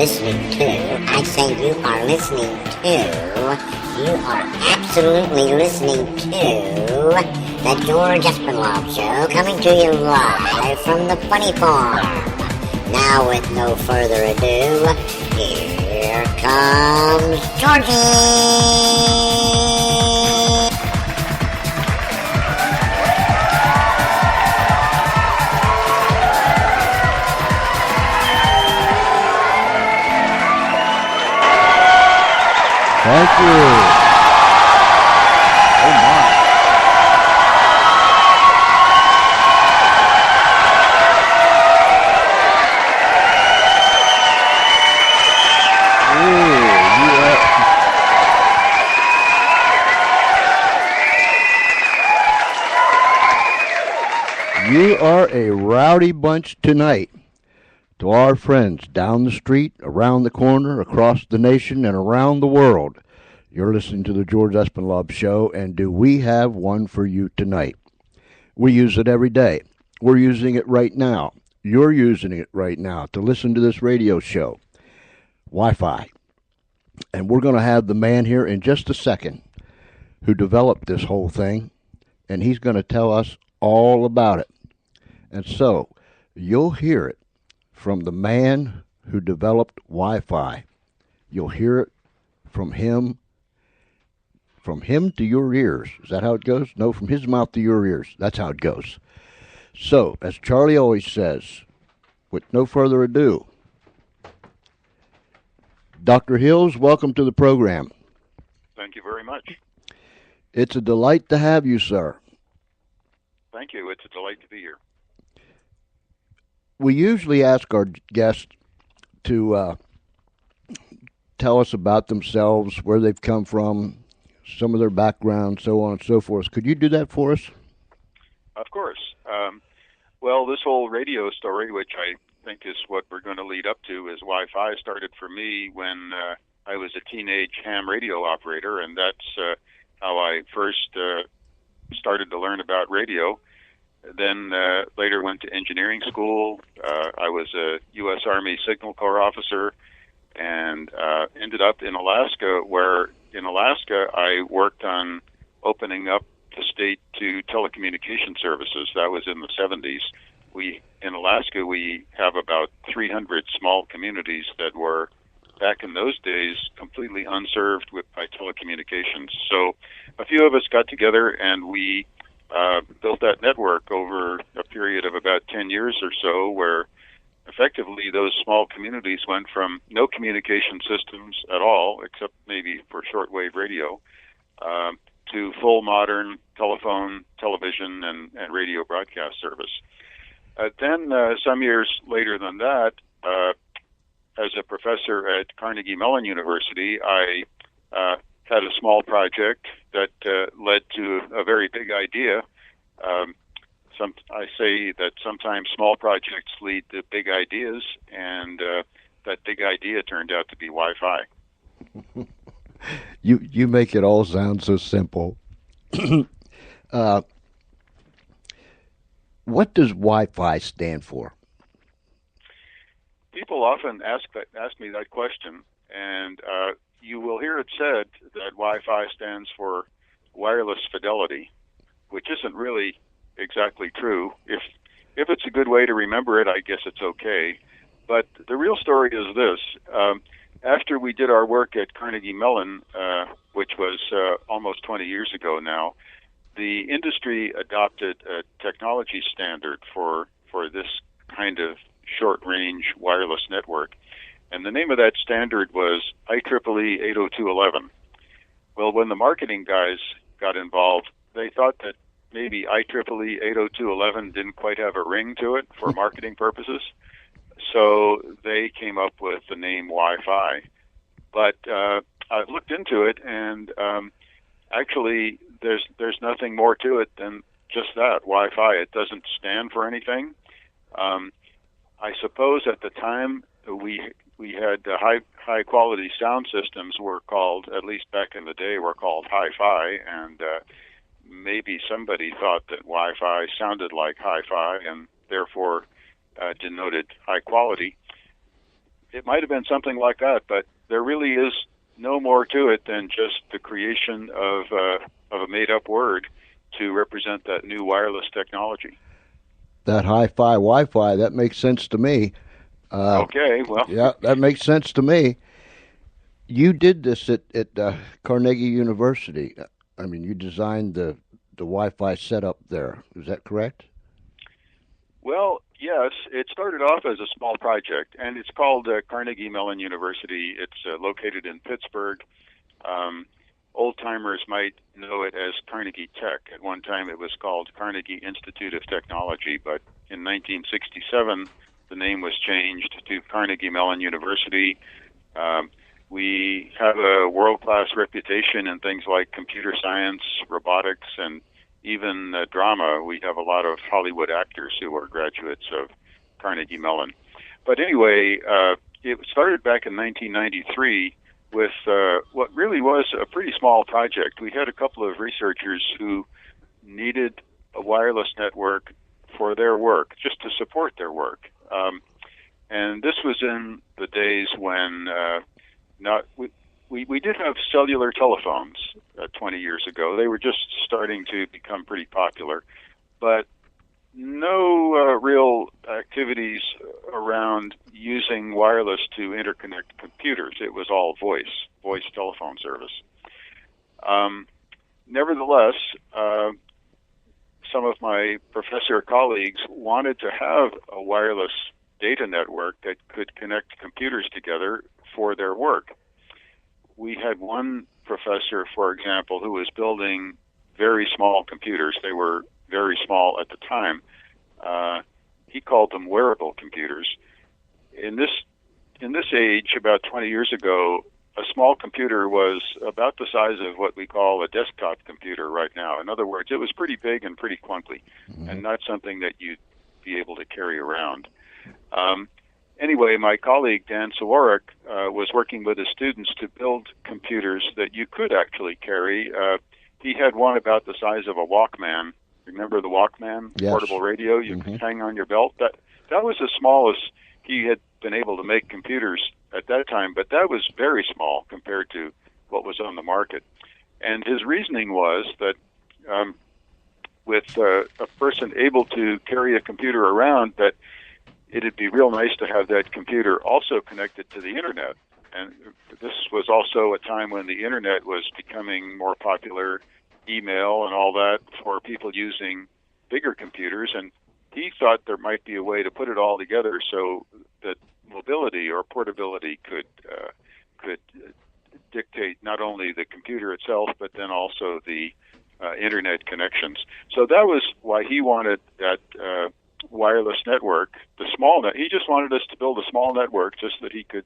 listening to, I say you are listening to, you are absolutely listening to the George Espinlove Show, coming to you live from the Funny Farm. Now, with no further ado, here comes Georgie! Thank you. Oh my. You are a rowdy bunch tonight. To our friends down the street, around the corner, across the nation, and around the world, you're listening to the George Espinlove Show, and do we have one for you tonight? We use it every day. We're using it right now. You're using it right now to listen to this radio show. Wi-Fi. And we're going to have the man here in just a second who developed this whole thing, and he's going to tell us all about it. And so, you'll hear it from the man who developed Wi-Fi. You'll hear it from him to your ears. Is that how it goes? No, from his mouth to your ears. That's how it goes. So, as Charlie always says, with no further ado, Dr. Hills, welcome to the program. Thank you very much. It's a delight to have you, sir. Thank you. It's a delight to be here. We usually ask our guests to tell us about themselves, where they've come from, some of their background, so on and so forth. Could you do that for us? Of course. Well, this whole radio story, which I think is what we're going to lead up to, is Wi-Fi, started for me when I was a teenage ham radio operator, and that's how I first started to learn about radio. Then later went to engineering school. I was a U.S. Army Signal Corps officer and ended up in Alaska, where in Alaska I worked on opening up the state to telecommunication services. That was in the 70s. In Alaska, we have about 300 small communities that were, back in those days, completely unserved by telecommunications. So a few of us got together and we built that network over a period of about 10 years or so, where effectively those small communities went from no communication systems at all, except maybe for shortwave radio, to full modern telephone, television, and radio broadcast service. Then some years later than that, as a professor at Carnegie Mellon University, I had a small project that led to a very big idea. I say that sometimes small projects lead to big ideas, and that big idea turned out to be Wi-Fi. You make it all sound so simple. What does Wi-Fi stand for? People often ask me that question, and you will hear it said that Wi-Fi stands for wireless fidelity, which isn't really exactly true. If it's a good way to remember it, I guess it's okay. But the real story is this. After we did our work at Carnegie Mellon, which was almost 20 years ago now, the industry adopted a technology standard for this kind of short-range wireless network. And the name of that standard was IEEE 802.11. Well, when the marketing guys got involved, they thought that maybe IEEE 802.11 didn't quite have a ring to it for marketing purposes. So they came up with the name Wi-Fi. But I've looked into it, and actually there's nothing more to it than just that, Wi-Fi. It doesn't stand for anything. I suppose at the time we had high quality sound systems were called, at least back in the day, were called hi-fi, and maybe somebody thought that Wi-Fi sounded like hi-fi and therefore denoted high quality. it might have been something like that, but there really is no more to it than just the creation of a made-up word to represent that new wireless technology. That hi-fi Wi-Fi, that makes sense to me. Okay, well, Yeah, that makes sense to me. You did this at Carnegie University. I mean, you designed the Wi-Fi setup there. Is that correct? well, yes, it started off as a small project, and it's called Carnegie Mellon University. It's located in Pittsburgh. Old timers might know it as Carnegie Tech. At one time, it was called Carnegie Institute of Technology, but in 1967, the name was changed to Carnegie Mellon University. We have a world-class reputation in things like computer science, robotics, and even drama. We have a lot of Hollywood actors who are graduates of Carnegie Mellon. But anyway, it started back in 1993 with what really was a pretty small project. We had a couple of researchers who needed a wireless network for their work, just to support their work. And this was in the days when we did have cellular telephones 20 years ago. They were just starting to become pretty popular, but no real activities around using wireless to interconnect computers. It was all voice telephone service. Nevertheless, some of my professor colleagues wanted to have a wireless data network that could connect computers together for their work. We had one professor, for example, who was building very small computers. They were very small at the time. He called them wearable computers. In this age, about 20 years ago, a small computer was about the size of what we call a desktop computer right now. In other words, it was pretty big and pretty clunky, and not something that you'd be able to carry around. Anyway, my colleague Dan Sawarek was working with his students to build computers that you could actually carry. He had one about the size of a Walkman. Remember the Walkman? Yes. Portable radio you could hang on your belt? That was as small as he had been able to make computers at that time, but that was very small compared to what was on the market. And his reasoning was that with a person able to carry a computer around, that it'd be real nice to have that computer also connected to the internet. And this was also a time when the internet was becoming more popular, email and all that, for people using bigger computers. And he thought there might be a way to put it all together so that mobility or portability could dictate not only the computer itself, but then also the internet connections. So that was why he wanted that wireless network, the small net. He just wanted us to build a small network just that he could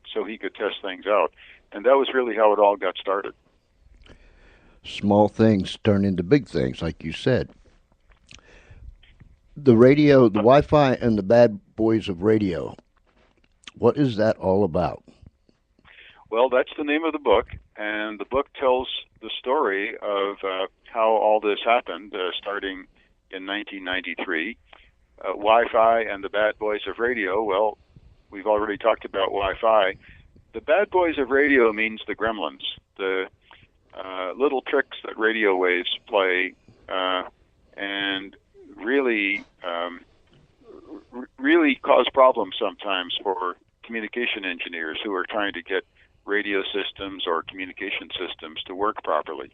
test things out. And that was really how it all got started. Small things turn into big things, like you said. The radio, the Wi-Fi, and the bad boys of radio. What is that all about? Well, that's the name of the book, and the book tells the story of how all this happened, starting in 1993. Wi-Fi and the bad boys of radio. Well, we've already talked about Wi-Fi. The bad boys of radio means the gremlins, the little tricks that radio waves play, and really cause problems sometimes for communication engineers who are trying to get radio systems or communication systems to work properly.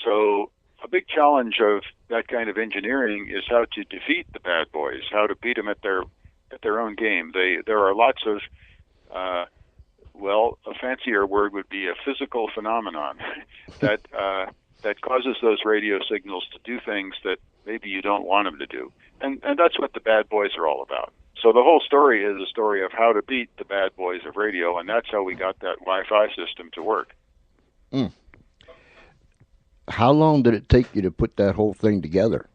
So a big challenge of that kind of engineering is how to defeat the bad boys, how to beat them at their own game. There are lots of a fancier word would be a physical phenomenon that causes those radio signals to do things that maybe you don't want them to do. And that's what the bad boys are all about. So the whole story is a story of how to beat the bad boys of radio, and that's how we got that Wi-Fi system to work. Mm. How long did it take you to put that whole thing together?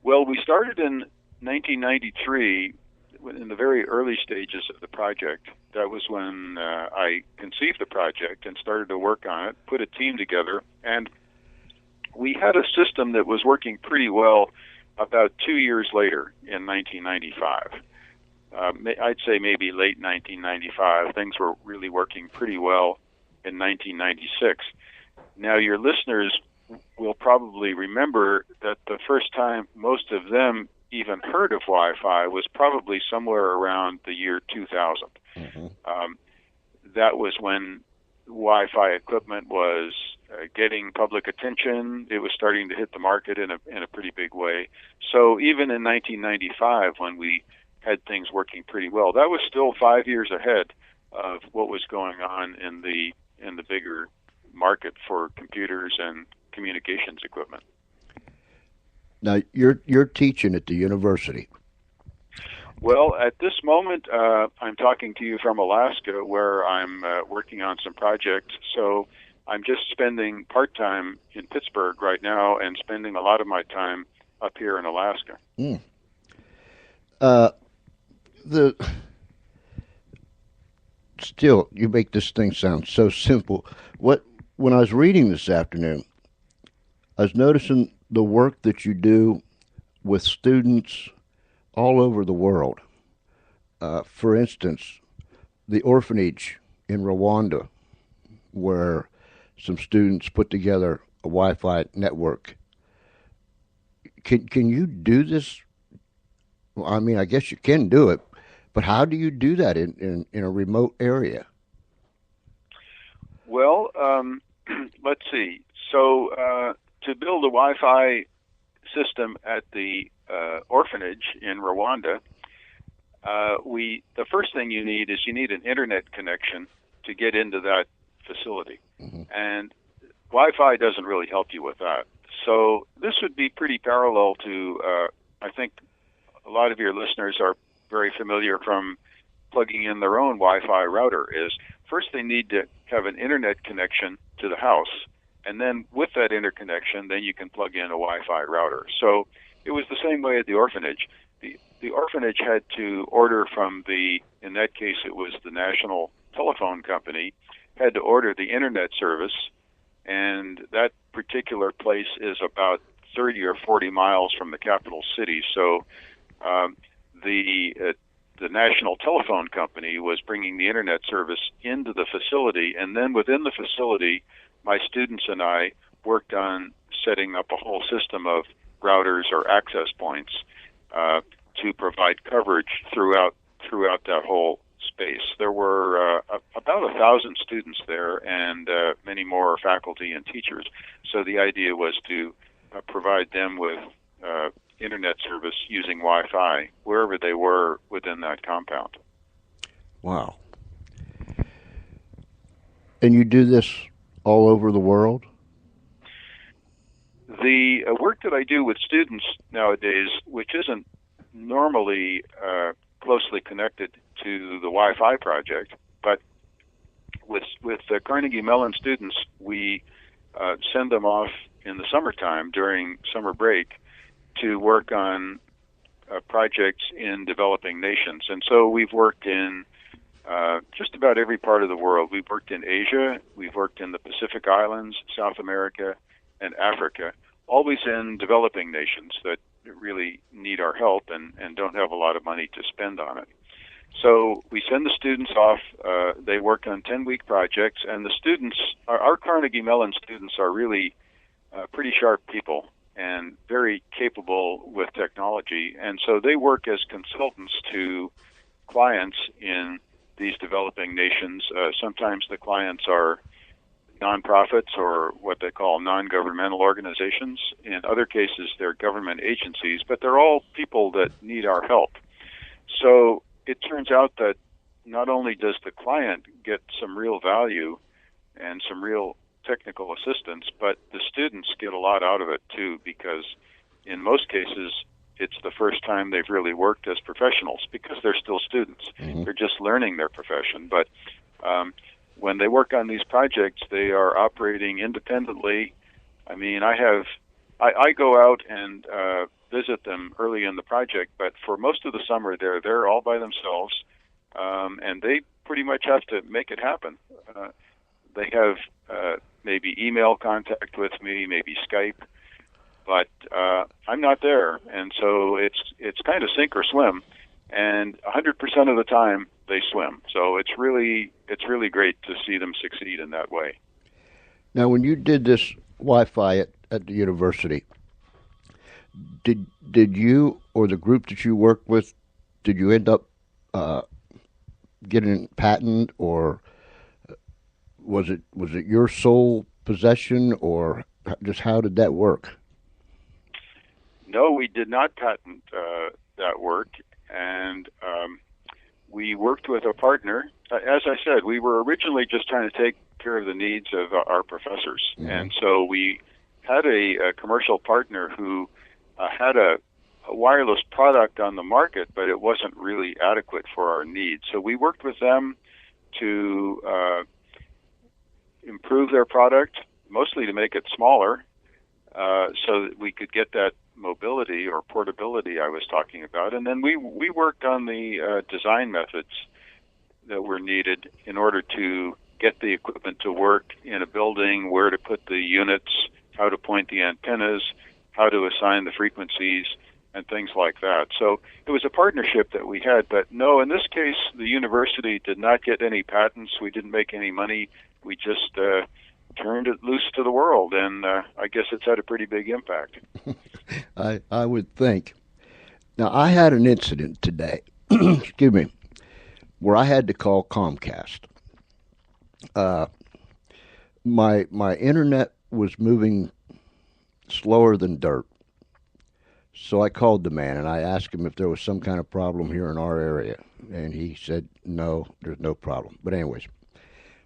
Well, we started in 1993 in the very early stages of the project. That was when I conceived the project and started to work on it, put a team together, and we had a system that was working pretty well about 2 years later in 1995. I'd say maybe late 1995. Things were really working pretty well in 1996. Now, your listeners will probably remember that the first time most of them even heard of Wi-Fi was probably somewhere around the year 2000. Mm-hmm. That was when Wi-Fi equipment was getting public attention. It was starting to hit the market in a pretty big way. So even in 1995, when we had things working pretty well, that was still 5 years ahead of what was going on in the bigger market for computers and communications equipment. Now you're teaching at the university. Well, at this moment, I'm talking to you from Alaska, where I'm working on some projects. So I'm just spending part-time in Pittsburgh right now and spending a lot of my time up here in Alaska. Mm. Still, you make this thing sound so simple. When I was reading this afternoon, I was noticing the work that you do with students all over the world. For instance, the orphanage in Rwanda, where some students put together a Wi-Fi network. Can you do this? Well, I mean, I guess you can do it, but how do you do that in a remote area? Well, let's see. So to build a Wi-Fi system at the orphanage in Rwanda, the first thing you need is an internet connection to get into that facility. Mm-hmm. And Wi-Fi doesn't really help you with that. So this would be pretty parallel to, I think a lot of your listeners are very familiar from plugging in their own Wi-Fi router, is first they need to have an internet connection to the house. And then with that interconnection, then you can plug in a Wi-Fi router. So it was the same way at the orphanage. The orphanage had to order from in that case it was the National Telephone Company, had to order the internet service, and that particular place is about 30 or 40 miles from the capital city. So the National Telephone Company was bringing the internet service into the facility, and then within the facility, my students and I worked on setting up a whole system of routers or access points to provide coverage throughout that whole space. There were about 1,000 students there and many more faculty and teachers. So the idea was to provide them with internet service using Wi-Fi wherever they were within that compound. Wow. And you do this all over the world? The work that I do with students nowadays, which isn't normally closely connected to the Wi-Fi project, but with the Carnegie Mellon students, we send them off in the summertime during summer break to work on projects in developing nations. And so we've worked in just about every part of the world. We've worked in Asia, we've worked in the Pacific Islands, South America, and Africa, always in developing nations that really need our help and don't have a lot of money to spend on it. So we send the students off. They work on 10-week projects, and the students, our Carnegie Mellon students, are really pretty sharp people and very capable with technology. And so they work as consultants to clients in these developing nations. Sometimes the clients are nonprofits or what they call non-governmental organizations. In other cases, they're government agencies, but they're all people that need our help. So it turns out that not only does the client get some real value and some real technical assistance, but the students get a lot out of it too, because in most cases, it's the first time they've really worked as professionals because they're still students. Mm-hmm. They're just learning their profession. But when they work on these projects, they are operating independently. I mean, I go out and visit them early in the project, but for most of the summer, they're all by themselves, and they pretty much have to make it happen. They have maybe email contact with me, maybe Skype, but I'm not there, and so it's kind of sink or swim. and 100% of the time they swim. So it's really great to see them succeed in that way. Now, when you did this Wi-Fi at the university, did you or the group that you worked with, did you end up getting a patent, or was it your sole possession, or just how did that work? No, we did not patent that work, and we worked with a partner. As I said, we were originally just trying to take care of the needs of our professors, and so we had a commercial partner who had a wireless product on the market, but it wasn't really adequate for our needs. So we worked with them to improve their product, mostly to make it smaller, so that we could get that mobility or portability I was talking about. And then we worked on the design methods that were needed in order to get the equipment to work in a building, where to put the units, how to point the antennas, how to assign the frequencies, and things like that. So it was a partnership that we had, but no, in this case, the university did not get any patents. We didn't make any money. We just turned it loose to the world, and I guess it's had a pretty big impact. I would think. Now, I had an incident today, excuse me, where I had to call Comcast. My internet was moving slower than dirt. So I called the man and I asked him if there was some kind of problem here in our area. And he said, no, there's no problem. But anyways,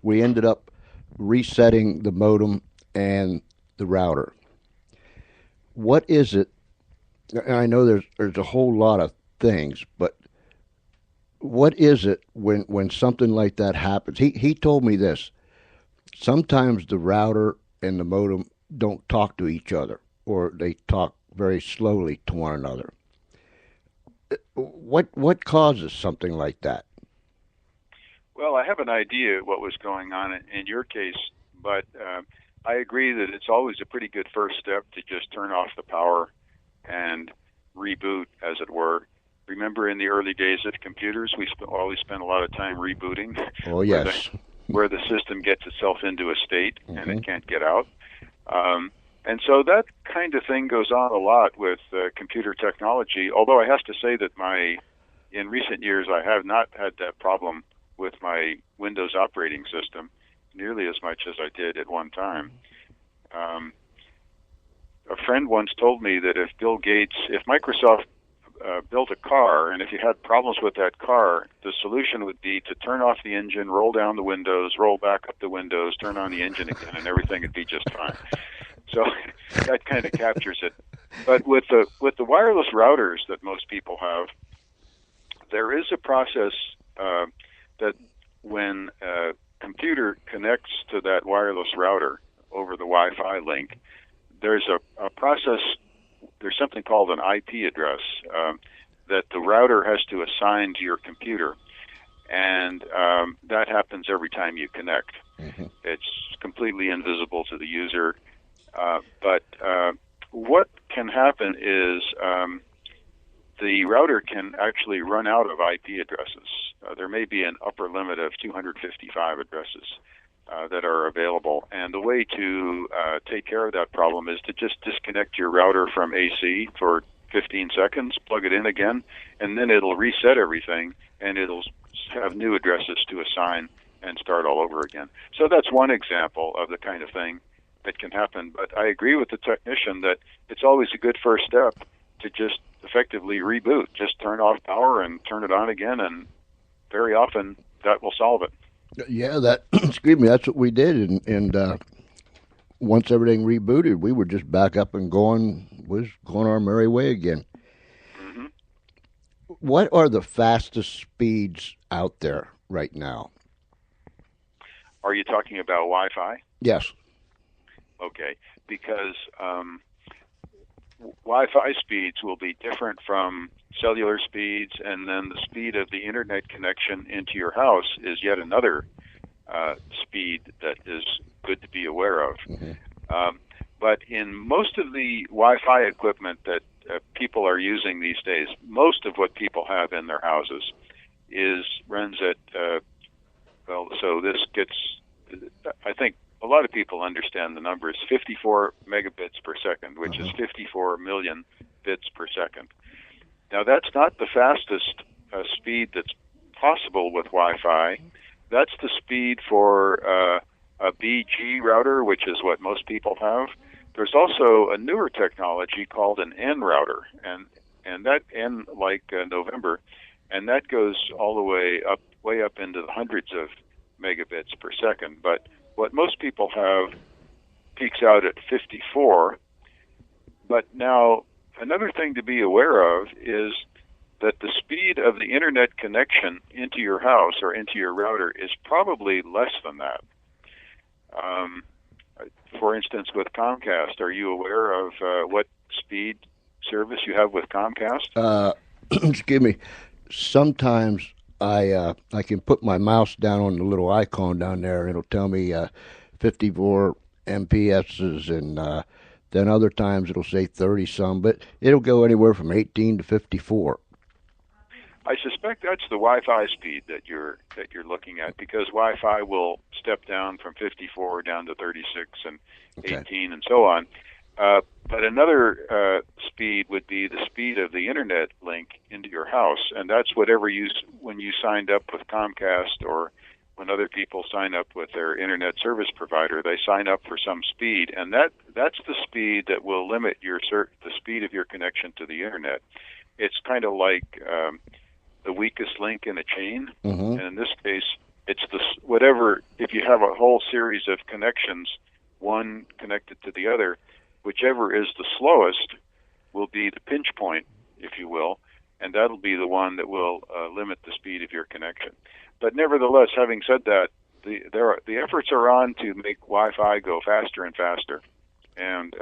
we ended up resetting the modem and the router. What is it? And I know there's a whole lot of things, but what is it when something like that happens? He told me this. Sometimes the router and the modem don't talk to each other, or they talk very slowly to one another. What causes something like that? Well, I have an idea what was going on in your case, but I agree that it's always a pretty good first step to just turn off the power and reboot, as it were. Remember, in the early days of computers, we always spent a lot of time rebooting. Oh, yes. Where the system gets itself into a state and it can't get out. And so that kind of thing goes on a lot with computer technology, although I have to say that in recent years, I have not had that problem with my Windows operating system nearly as much as I did at one time. A friend once told me that if Microsoft built a car, and if you had problems with that car, the solution would be to turn off the engine, roll down the windows, roll back up the windows, turn on the engine again, and everything would be just fine. So that kind of captures it. But with the wireless routers that most people have, there is a process that when a computer connects to that wireless router over the Wi-Fi link, there's a process. There's something called an IP address that the router has to assign to your computer, and that happens every time you connect. It's completely invisible to the user, but what can happen is the router can actually run out of IP addresses. There may be an upper limit of 255 addresses that are available. And the way to take care of that problem is to just disconnect your router from AC for 15 seconds, plug it in again, and then it'll reset everything, and it'll have new addresses to assign and start all over again. So that's one example of the kind of thing that can happen. But I agree with the technician that it's always a good first step to just effectively reboot. Just turn off power and turn it on again, and very often that will solve it. Yeah, excuse me, that's what we did, and once everything rebooted, we were just back up and going our merry way again. What are the fastest speeds out there right now? Are you talking about Wi-Fi? Yes. Okay, because Wi-Fi speeds will be different from cellular speeds, and then the speed of the internet connection into your house is yet another speed that is good to be aware of. But in most of the Wi-Fi equipment that people are using these days, most of what people have in their houses runs at, so this gets, I think a lot of people understand the numbers, 54 megabits per second, which is 54 million bits per second. Now, that's not the fastest speed that's possible with Wi-Fi. That's the speed for a BG router, which is what most people have. There's also a newer technology called an N router, and that N like November, and that goes all the way up into the hundreds of megabits per second. But what most people have peaks out at 54. But now, another thing to be aware of is that the speed of the internet connection into your house or into your router is probably less than that. For instance, with Comcast, are you aware of what speed service you have with Comcast? Excuse me. Sometimes I can put my mouse down on the little icon down there, and it'll tell me 54 MPSs, and then other times it'll say 30 some, but it'll go anywhere from 18 to 54. I suspect that's the Wi-Fi speed that you're looking at, because Wi-Fi will step down from 54 down to 36 and 18 and so on. But another speed would be the speed of the internet link into your house, and that's whatever when you signed up with Comcast, or when other people sign up with their internet service provider, they sign up for some speed, and that's the speed that will limit the speed of your connection to the internet. It's kind of like the weakest link in a chain, and in this case, it's if you have a whole series of connections, one connected to the other, whichever is the slowest will be the pinch point, if you will, and that'll be the one that will limit the speed of your connection. But nevertheless, having said that, the efforts are on to make Wi-Fi go faster and faster, and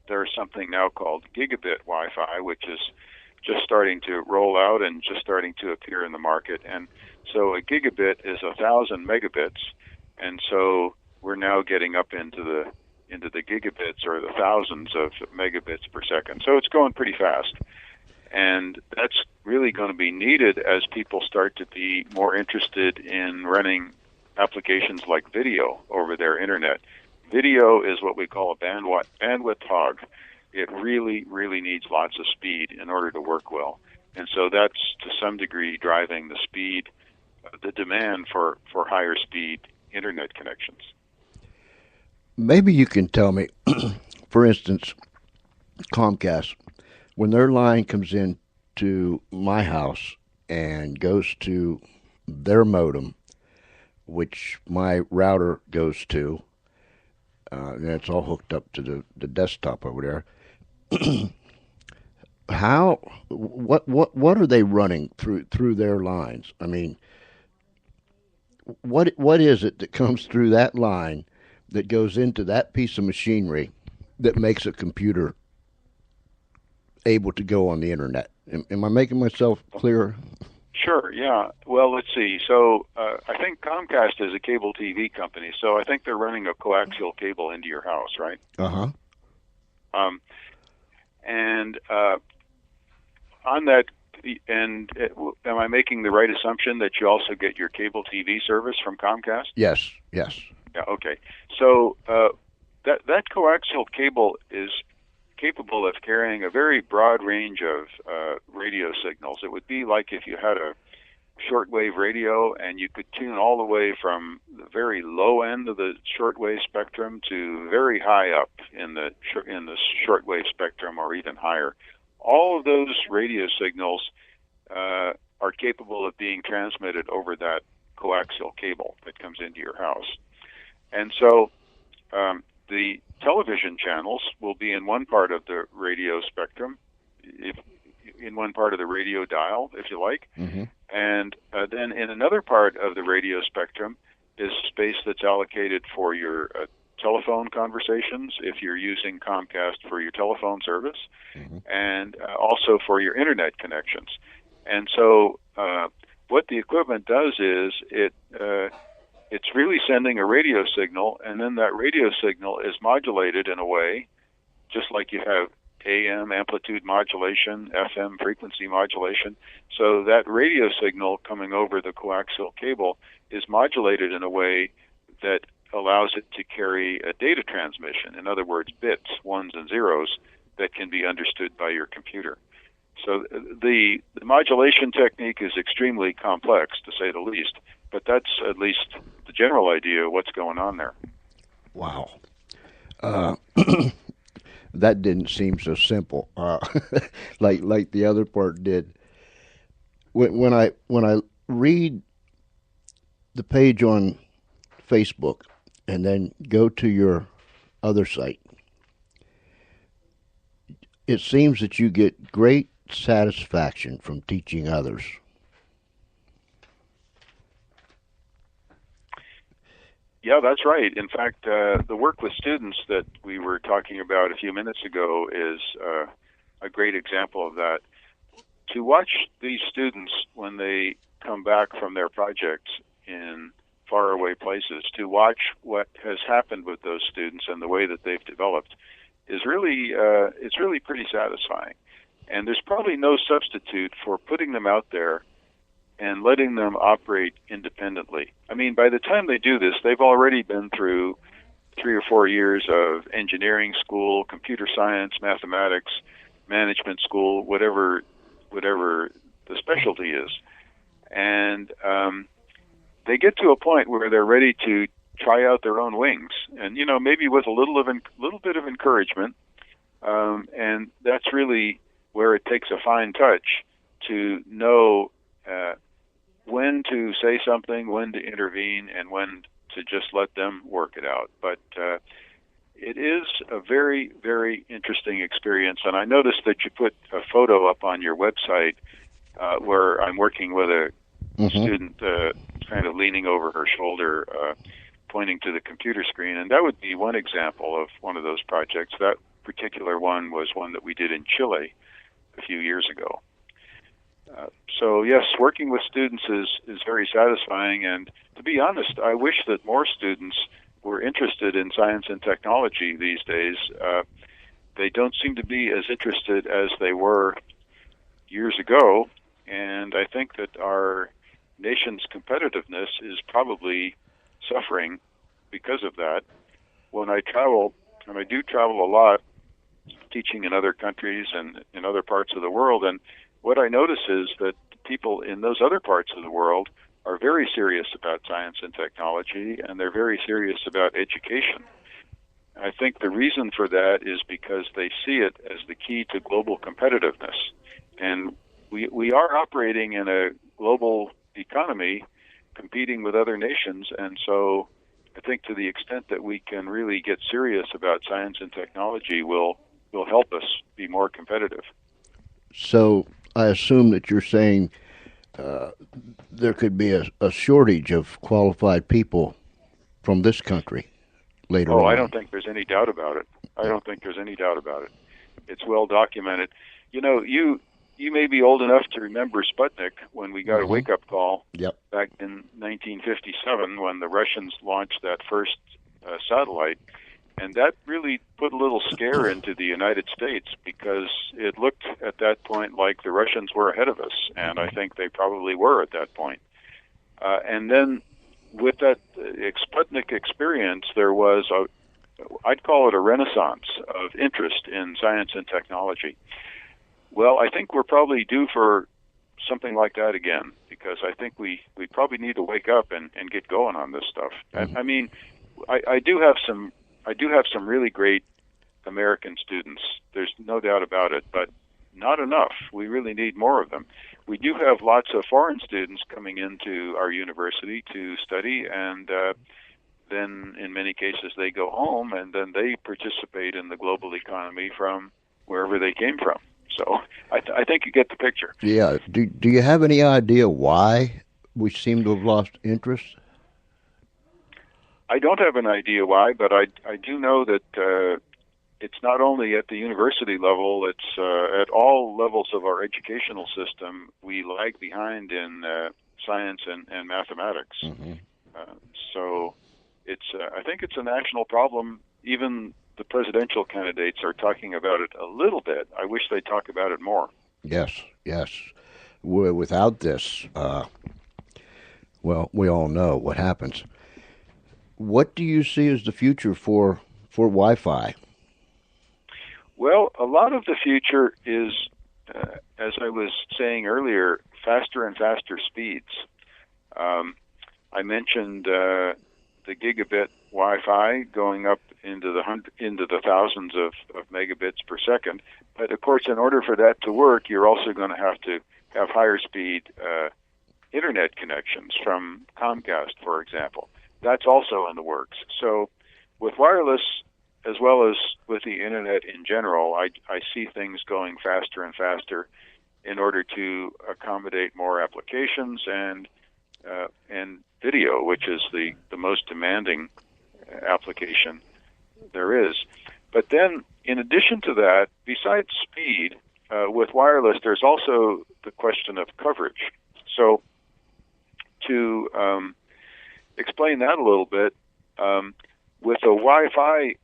there's something now called gigabit Wi-Fi, which is just starting to roll out and just starting to appear in the market. And so a gigabit is 1,000 megabits, and so we're now getting up into the gigabits, or the thousands of megabits per second. So it's going pretty fast, and that's really going to be needed as people start to be more interested in running applications like video over their internet. Video is what we call a bandwidth hog. It really, really needs lots of speed in order to work well. And so that's, to some degree, driving the speed, the demand for higher speed internet connections. Maybe you can tell me, for instance, Comcast, when their line comes in to my house and goes to their modem, which my router goes to, and it's all hooked up to the desktop over there. What are they running through their lines? I mean, what is it that comes through that line that goes into that piece of machinery that makes a computer able to go on the internet? Am I making myself clear? Sure, yeah. Well, let's see. So I think Comcast is a cable TV company, so I think they're running a coaxial cable into your house, right? Uh-huh. And on that, am I making the right assumption that you also get your cable TV service from Comcast? Yes. Yeah, okay. So that coaxial cable is capable of carrying a very broad range of radio signals. It would be like if you had a shortwave radio and you could tune all the way from the very low end of the shortwave spectrum to very high up in the shortwave spectrum, or even higher. All of those radio signals are capable of being transmitted over that coaxial cable that comes into your house. And so the television channels will be in one part of the radio spectrum, in one part of the radio dial, if you like. Mm-hmm. And then in another part of the radio spectrum is space that's allocated for your telephone conversations, if you're using Comcast for your telephone service, and also for your internet connections. And so what the equipment does is it's really sending a radio signal, and then that radio signal is modulated in a way, just like you have AM amplitude modulation, FM frequency modulation. So that radio signal coming over the coaxial cable is modulated in a way that allows it to carry a data transmission. In other words, bits, ones and zeros, that can be understood by your computer. So the modulation technique is extremely complex, to say the least, but that's at least the general idea of what's going on there. Wow. That didn't seem so simple, like the other part did. When I read the page on Facebook and then go to your other site, it seems that you get great satisfaction from teaching others. Yeah, that's right. In fact, the work with students that we were talking about a few minutes ago is a great example of that. To watch these students when they come back from their projects in faraway places, to watch what has happened with those students and the way that they've developed is really, it's really pretty satisfying. And there's probably no substitute for putting them out there and letting them operate independently. I mean, by the time they do this, they've already been through 3 or 4 years of engineering school, computer science, mathematics, management school, whatever the specialty is. And they get to a point where they're ready to try out their own wings, and maybe with a little bit of encouragement. And that's really where it takes a fine touch to know when to say something, when to intervene, and when to just let them work it out. But it is a very, very interesting experience. And I noticed that you put a photo up on your website where I'm working with a student kind of leaning over her shoulder, pointing to the computer screen. And that would be one example of one of those projects. That particular one was one that we did in Chile a few years ago. So yes, working with students is very satisfying, and to be honest, I wish that more students were interested in science and technology these days. They don't seem to be as interested as they were years ago, and I think that our nation's competitiveness is probably suffering because of that. When I travel, and I do travel a lot, teaching in other countries and in other parts of the world, and what I notice is that people in those other parts of the world are very serious about science and technology, and they're very serious about education. I think the reason for that is because they see it as the key to global competitiveness. And we are operating in a global economy, competing with other nations, and so I think to the extent that we can really get serious about science and technology will help us be more competitive. So I assume that you're saying there could be a shortage of qualified people from this country later on. I don't think there's any doubt about it. It's well documented. You may be old enough to remember Sputnik, when we got a wake-up call back in 1957 when the Russians launched that first satellite. And that really put a little scare into the United States, because it looked at that point like the Russians were ahead of us, and I think they probably were at that point. And then with that Sputnik experience, there was I'd call it a renaissance of interest in science and technology. Well, I think we're probably due for something like that again, because I think we probably need to wake up and get going on this stuff. And, I mean, I do have some really great American students. There's no doubt about it, but not enough. We really need more of them. We do have lots of foreign students coming into our university to study, and then in many cases they go home, and then they participate in the global economy from wherever they came from. So I think you get the picture. Yeah. Do you have any idea why we seem to have lost interest? I don't have an idea why, but I do know that it's not only at the university level, it's at all levels of our educational system. We lag behind in science and mathematics. So I think it's a national problem, even the presidential candidates are talking about it a little bit. I wish they'd talk about it more. Yes, yes. Without this, well, we all know what happens. What do you see as the future for Wi-Fi? Well, a lot of the future is, as I was saying earlier, faster and faster speeds. I mentioned the gigabit Wi-Fi going up into the thousands of megabits per second. But of course, in order for that to work, you're also going to have higher speed internet connections from Comcast, for example. That's also in the works. So with wireless, as well as with the internet in general, I see things going faster and faster in order to accommodate more applications and video, which is the most demanding application there is. But then, in addition to that, besides speed, with wireless, there's also the question of coverage. So to explain that a little bit, with a Wi-Fi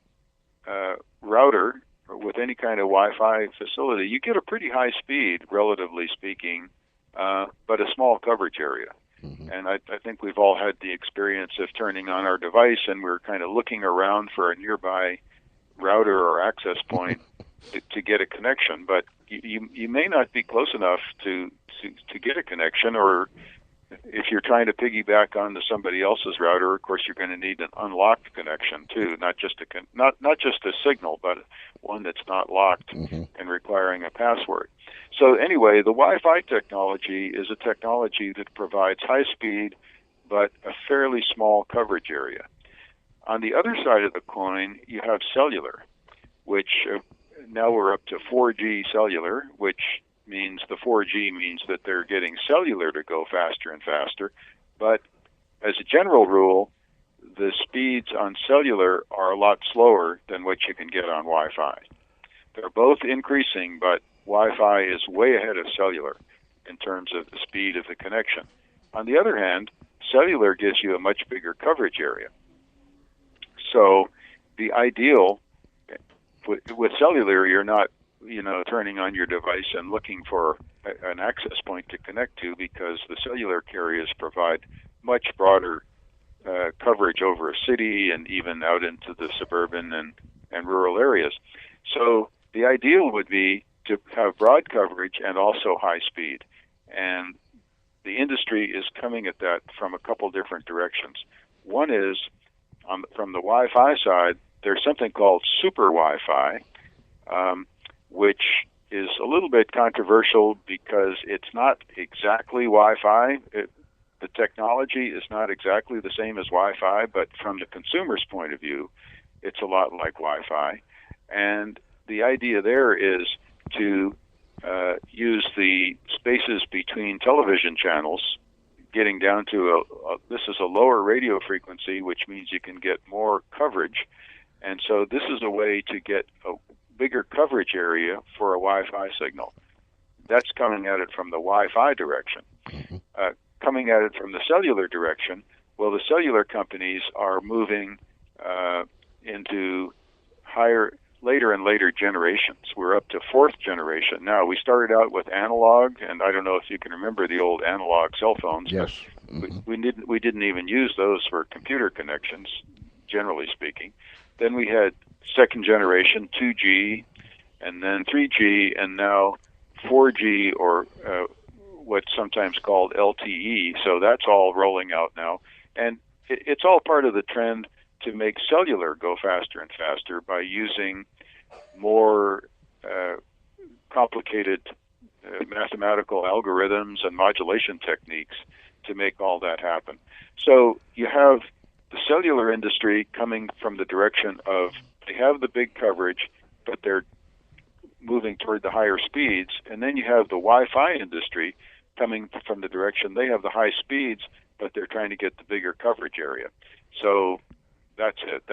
router, or with any kind of Wi-Fi facility, you get a pretty high speed, relatively speaking, but a small coverage area. Mm-hmm. And I think we've all had the experience of turning on our device and we're kind of looking around for a nearby router or access point to get a connection, but you may not be close enough to get a connection, or if you're trying to piggyback onto somebody else's router, of course you're going to need an unlocked connection too, not just a signal, but one that's not locked mm-hmm. and requiring a password. So anyway, the Wi-Fi technology is a technology that provides high speed but a fairly small coverage area. On the other side of the coin, you have cellular, which now we're up to 4G cellular, which means the 4G means that they're getting cellular to go faster and faster. But as a general rule, the speeds on cellular are a lot slower than what you can get on Wi-Fi. They're both increasing, but Wi-Fi is way ahead of cellular in terms of the speed of the connection. On the other hand, cellular gives you a much bigger coverage area. So the ideal with cellular, you're not turning on your device and looking for an access point to connect to, because the cellular carriers provide much broader coverage over a city and even out into the suburban and rural areas. So the ideal would be to have broad coverage and also high speed. And the industry is coming at that from a couple different directions. One is, from the Wi-Fi side, there's something called super Wi-Fi, which is a little bit controversial because it's not exactly Wi-Fi. The technology is not exactly the same as Wi-Fi, but from the consumer's point of view, it's a lot like Wi-Fi. And the idea there is to use the spaces between television channels, getting down to this is a lower radio frequency, which means you can get more coverage. And so this is a way to get a bigger coverage area for a Wi-Fi signal. That's coming at it from the Wi-Fi direction. Coming at it from the cellular direction, well, the cellular companies are moving into later and later generations. We're up to fourth generation now. We started out with analog, and I don't know if you can remember the old analog cell phones. Yes. Mm-hmm. We didn't even use those for computer connections, generally speaking. Then we had second generation, 2G, and then 3G, and now 4G, or what's sometimes called LTE. So that's all rolling out now. And it's all part of the trend to make cellular go faster and faster by using more complicated mathematical algorithms and modulation techniques to make all that happen. So you have the cellular industry coming from the direction of they have the big coverage, but they're moving toward the higher speeds. And then you have the Wi-Fi industry coming from the direction they have the high speeds, but they're trying to get the bigger coverage area. So that's it.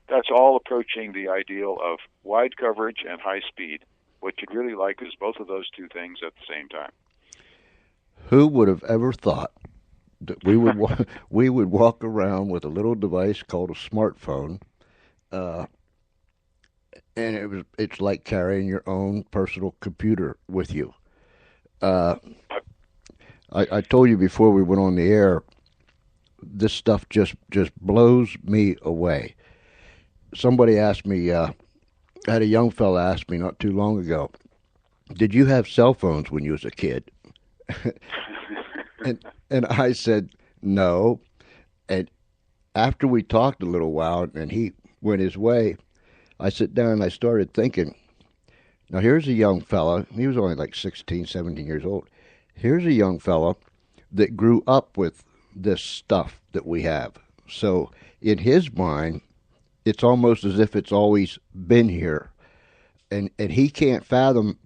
That's all approaching the ideal of wide coverage and high speed. What you'd really like is both of those two things at the same time. Who would have ever thought that we would walk around with a little device called a smartphone, and it's like carrying your own personal computer with you. Uh, I told you before we went on the air, this stuff just blows me away. Somebody asked me, I had a young fella ask me not too long ago, did you have cell phones when you was a kid? and and I said no. And after we talked a little while and he went his way, I sat down and I started thinking, now here's a young fella, he was only like 16, 17 years old. Here's a young fella that grew up with this stuff that we have. So in his mind, it's almost as if it's always been here. And he can't fathom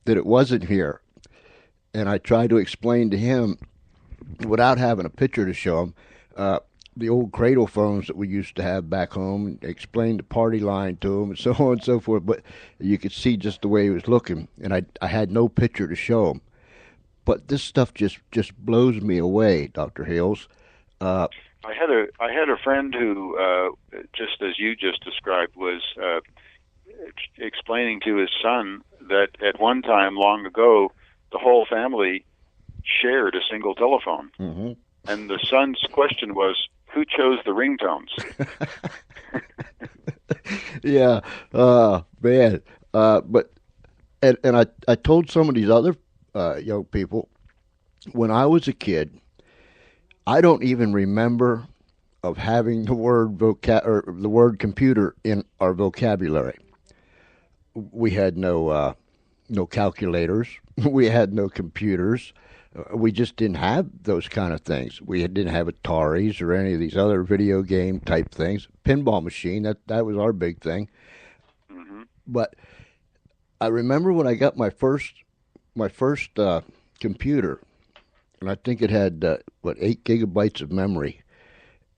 that it wasn't here. And I tried to explain to him, without having a picture to show him, the old cradle phones that we used to have back home, and explained the party line to him and so on and so forth. But you could see just the way he was looking, and I had no picture to show him. But this stuff just blows me away, Dr. Hales. I had a friend who, just as you just described, was explaining to his son that at one time long ago, the whole family shared a single telephone. Mm-hmm. And the son's question was, who chose the ringtones? Yeah, man. But I told some of these other young people, when I was a kid, I don't even remember of having the word or the word computer in our vocabulary. We had no calculators. We had no computers. We just didn't have those kind of things. We didn't have Ataris or any of these other video game type things. Pinball machine, that was our big thing. Mm-hmm. But I remember when I got my first computer, and I think it had 8 gigabytes of memory,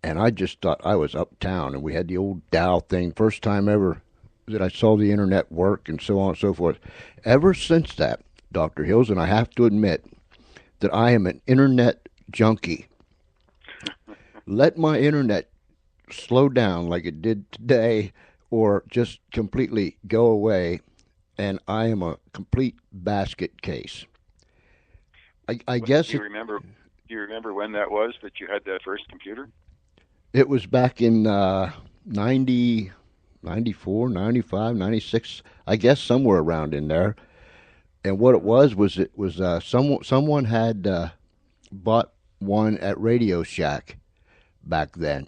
and I just thought I was uptown. And we had the old dial thing, first time ever that I saw the internet work, and so on and so forth. Ever since that, Dr. Hills, and I have to admit that I am an internet junkie. Let my internet slow down like it did today, or just completely go away, and I am a complete basket case. I guess Do you remember when that was that you had that first computer? it was back in 90, 94, 95, 96, I guess somewhere around in there. And what it was someone had bought one at Radio Shack back then,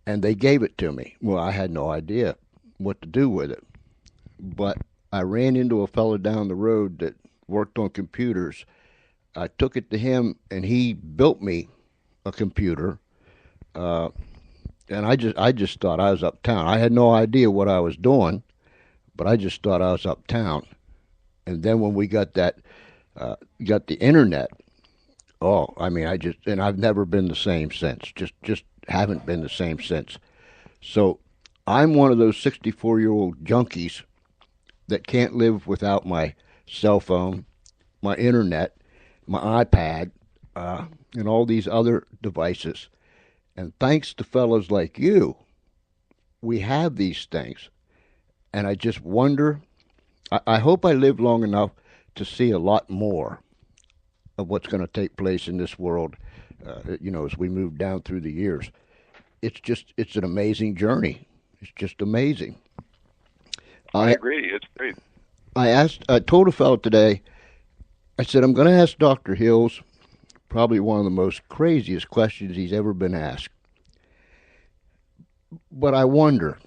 and they gave it to me. Well, I had no idea what to do with it, but I ran into a fellow down the road that worked on computers. I took it to him, and he built me a computer. And I just thought I was uptown. I had no idea what I was doing, but I just thought I was uptown. And then when we got got the internet, and I've never been the same since. Just haven't been the same since. So I'm one of those 64-year-old junkies that can't live without my cell phone, my internet, my iPad, and all these other devices. And thanks to fellows like you, we have these things. And I just wonder, I hope I live long enough to see a lot more of what's going to take place in this world, as we move down through the years. It's an amazing journey. It's just amazing. I agree. It's great. I told a fellow today, I said, I'm going to ask Dr. Hills probably one of the most craziest questions he's ever been asked. But I wonder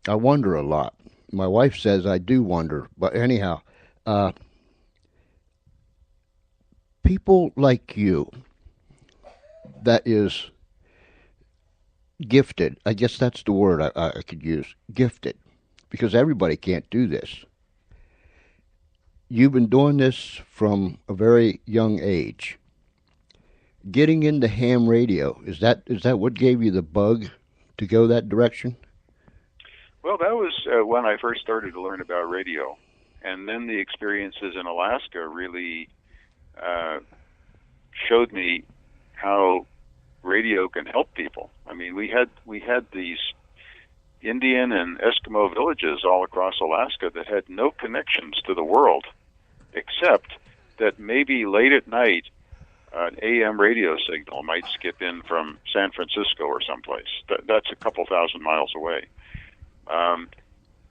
a lot. My wife says I do wonder, but anyhow, people like you, that is gifted, I guess that's the word I could use, gifted, because everybody can't do this. You've been doing this from a very young age. Getting into ham radio, is that what gave you the bug to go that direction? Well, that was when I first started to learn about radio, and then the experiences in Alaska really showed me how radio can help people. I mean, we had these Indian and Eskimo villages all across Alaska that had no connections to the world, except that maybe late at night an AM radio signal might skip in from San Francisco or someplace. That's a couple thousand miles away.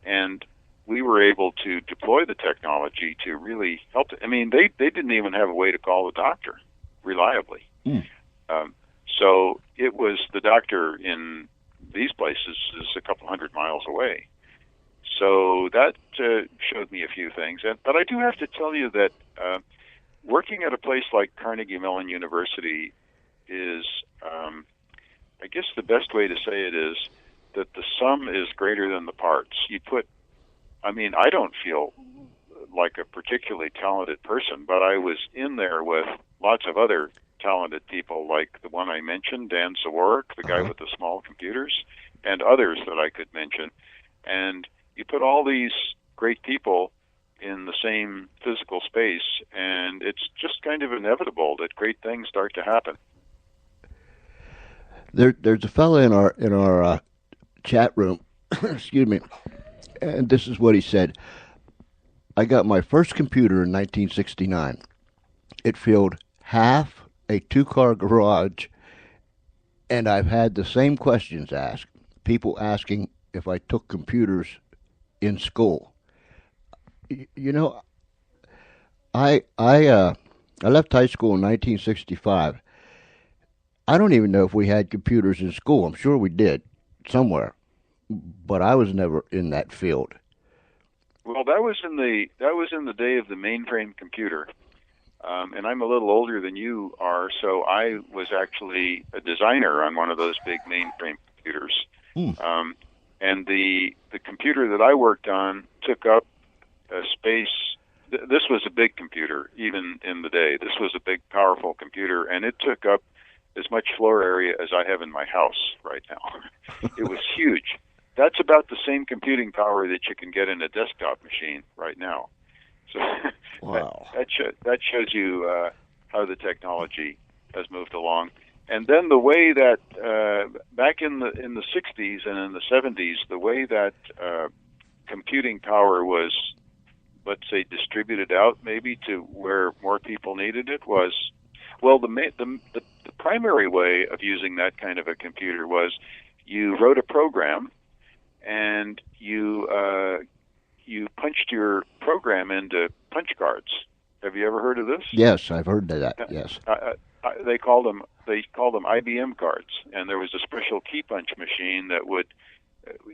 And we were able to deploy the technology to really help. I mean, they didn't even have a way to call the doctor reliably. So it was the doctor in these places is a couple hundred miles away. So that showed me a few things. But I do have to tell you that working at a place like Carnegie Mellon University is, I guess the best way to say it is that the sum is greater than the parts. I don't feel like a particularly talented person, but I was in there with lots of other talented people, like the one I mentioned, Dan Sawarik, the guy with the small computers, and others that I could mention. And you put all these great people in the same physical space, and it's just kind of inevitable that great things start to happen. There's a fellow in our chat room, excuse me, and this is what he said. I got my first computer in 1969. It filled half a two-car garage, and I've had the same questions asked. People asking if I took computers in school. I left high school in 1965. I don't even know if we had computers in school. I'm sure we did somewhere, but I was never in that field. Well, that was in the day of the mainframe computer. And I'm a little older than you are, so I was actually a designer on one of those big mainframe computers. And the computer that I worked on took up a space. This was a big computer, even in the day. This was a big, powerful computer, and it took up as much floor area as I have in my house right now. It was huge. That's about the same computing power that you can get in a desktop machine right now. So wow. that shows you how the technology has moved along. And then the way that back in the 60s and in the 70s, the way that computing power was, let's say, distributed out maybe to where more people needed it was, well, the primary way of using that kind of a computer was you wrote a program and you punched your program into punch cards. Have you ever heard of this? Yes, I've heard of that. Yes. They called them IBM cards, and there was a special key punch machine that would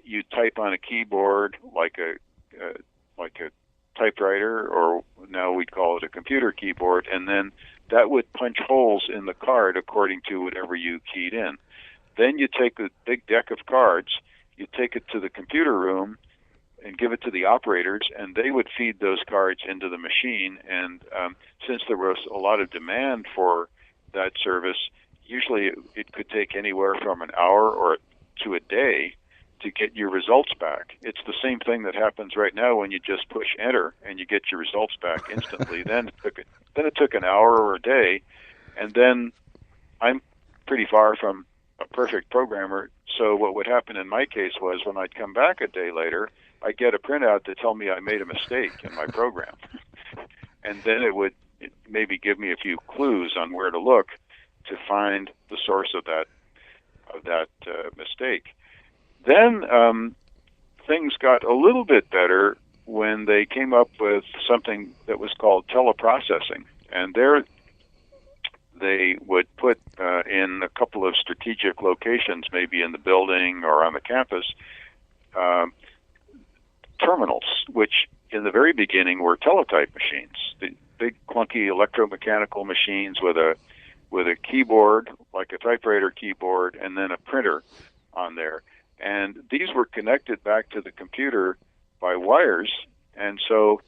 you type on a keyboard like a typewriter, or now we'd call it a computer keyboard, and then that would punch holes in the card according to whatever you keyed in. Then you take a big deck of cards, you take it to the computer room and give it to the operators, and they would feed those cards into the machine. And since there was a lot of demand for that service, usually it could take anywhere from an hour or to a day to get your results back. It's the same thing that happens right now when you just push enter and you get your results back instantly. Then it took an hour or a day, and then I'm pretty far from a perfect programmer. So what would happen in my case was when I'd come back a day later, I'd get a printout to tell me I made a mistake in my program. And then it would maybe give me a few clues on where to look to find the source of that mistake. Then things got a little bit better when they came up with something that was called teleprocessing. And there they would put in a couple of strategic locations, maybe in the building or on the campus, terminals, which in the very beginning were teletype machines, the big clunky electromechanical machines with a keyboard, like a typewriter keyboard, and then a printer on there. And these were connected back to the computer by wires. And so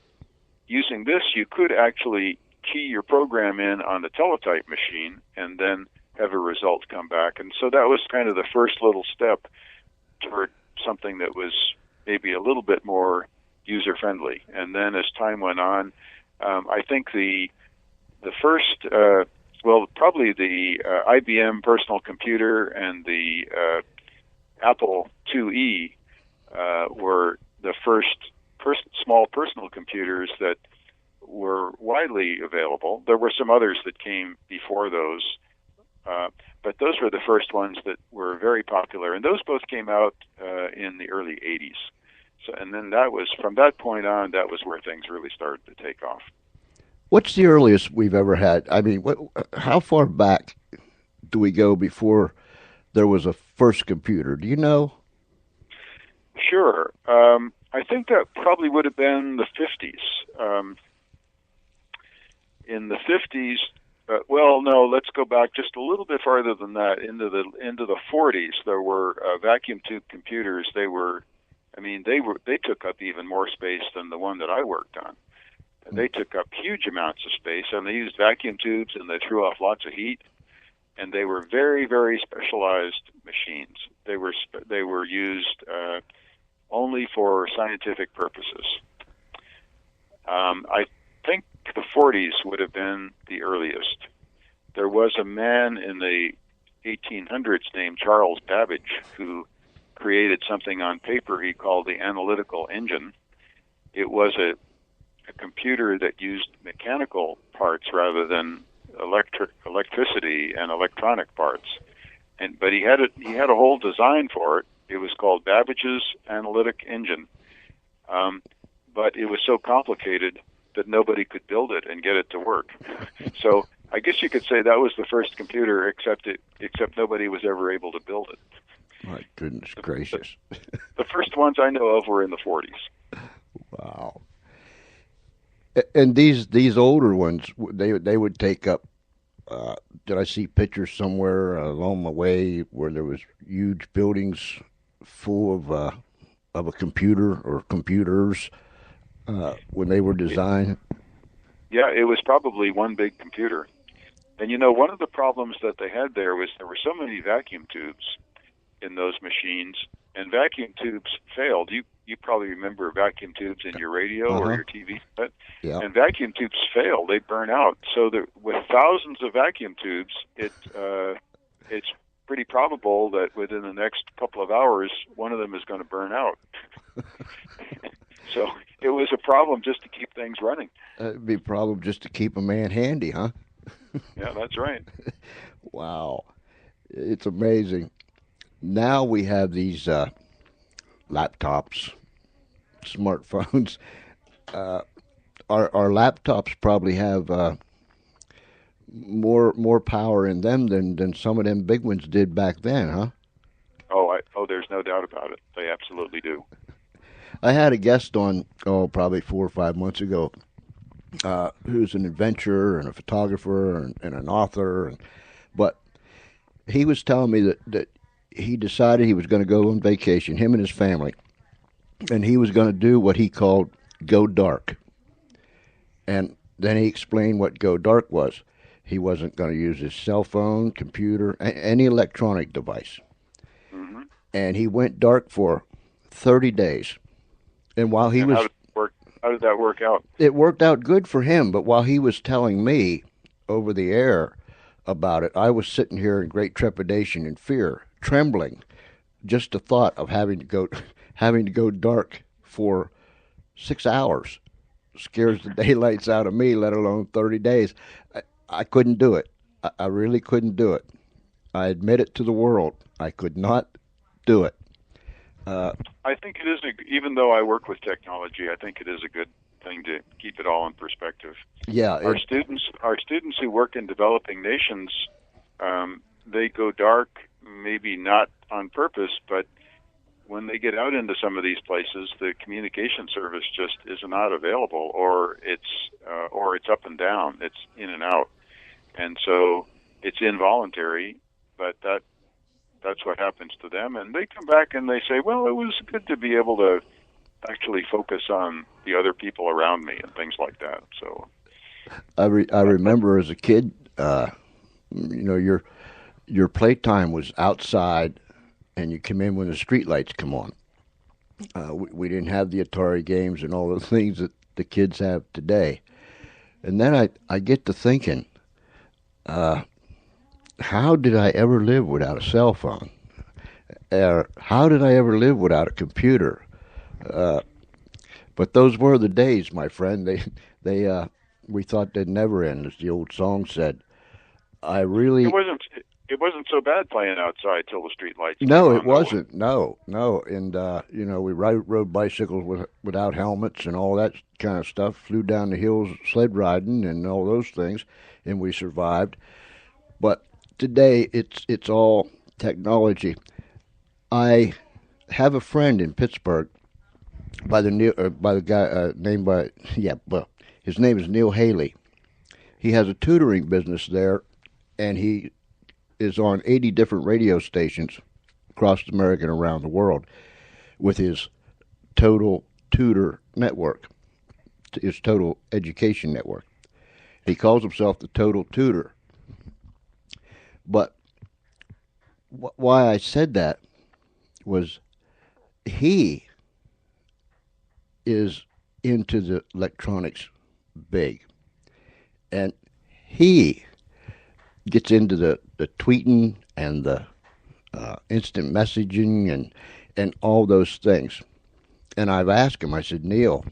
using this, you could actually key your program in on the teletype machine and then have a result come back. And so that was kind of the first little step toward something that was maybe a little bit more user-friendly. And then as time went on, I think the first, probably the IBM personal computer and the Apple IIe were the first small personal computers that were widely available. There were some others that came before those, but those were the first ones that were very popular, and those both came out in the early 80s. So, and then that was, from that point on, that was where things really started to take off. What's the earliest we've ever had? I mean, how far back do we go before there was a first computer? Do you know? Sure. I think that probably would have been the 50s. In the 50s, well, no, let's go back just a little bit farther than that. Into the 40s, there were vacuum tube computers. They took up even more space than the one that I worked on. They took up huge amounts of space, and they used vacuum tubes, and they threw off lots of heat. And they were very, very specialized machines. They were used only for scientific purposes. I think the 40s would have been the earliest. There was a man in the 1800s named Charles Babbage who created something on paper he called the analytical engine. It was a computer that used mechanical parts rather than electricity and electronic parts. But he had a whole design for it. It was called Babbage's analytic engine. But it was so complicated that nobody could build it and get it to work. So I guess you could say that was the first computer, except nobody was ever able to build it. My goodness gracious. The first ones I know of were in the 40s. Wow. And these older ones, they would take up. Did I see pictures somewhere along my way where there was huge buildings full of a computer or computers when they were designed? Yeah, it was probably one big computer. And one of the problems that they had there was there were so many vacuum tubes in those machines, and vacuum tubes failed. You probably remember vacuum tubes in your radio or your TV set. Yeah. And vacuum tubes fail; they burn out. So with thousands of vacuum tubes, it's pretty probable that within the next couple of hours, one of them is going to burn out. So it was a problem just to keep things running. It'd be a problem just to keep a man handy, huh? Yeah, that's right. Wow, it's amazing. Now we have these laptops, smartphones. Our laptops probably have more power in them than some of them big ones did back then, huh? Oh, there's no doubt about it. They absolutely do. I had a guest on, probably 4 or 5 months ago, who's an adventurer and a photographer and an author, but he was telling me that he decided he was going to go on vacation, him and his family, and he was going to do what he called go dark. And then he explained what go dark was. He wasn't going to use his cell phone, computer, any electronic device. Mm-hmm. And he went dark for 30 days. And while he was... How did that work out? It worked out good for him, but while he was telling me over the air about it, I was sitting here in great trepidation and fear, trembling, just the thought of having to go dark for 6 hours scares the daylights out of me, let alone 30 days. I couldn't do it. I really couldn't do it. I admit it to the world. I could not do it. I think it is, even though I work with technology, I think it is a good thing to keep it all in perspective. Yeah, our students who work in developing nations, they go dark, maybe not on purpose, but when they get out into some of these places, the communication service just is not available, or it's up and down, it's in and out, and so it's involuntary, but that's what happens to them, and they come back and they say, well, it was good to be able to actually focus on the other people around me and things like that. So I remember as a kid, your playtime was outside, and you come in when the street lights come on. We didn't have the Atari games and all the things that the kids have today. And then I get to thinking, how did I ever live without a cell phone? How did I ever live without a computer? But those were the days, my friend. We thought they'd never end, as the old song said. I really. It wasn't so bad playing outside till the street lights came No, on, it wasn't. No, no. And, we rode bicycles without helmets and all that kind of stuff, flew down the hills sled riding and all those things, and we survived. But today, it's all technology. I have a friend in Pittsburgh by the guy named by, yeah, well, his name is Neil Haley. He has a tutoring business there, and he is on 80 different radio stations across America and around the world with his Total Tutor Network, his Total Education Network. He calls himself the Total Tutor. But why I said that was he is into the electronics big. And he gets into the tweeting and the instant messaging and all those things. And I've asked him, I said, Neil,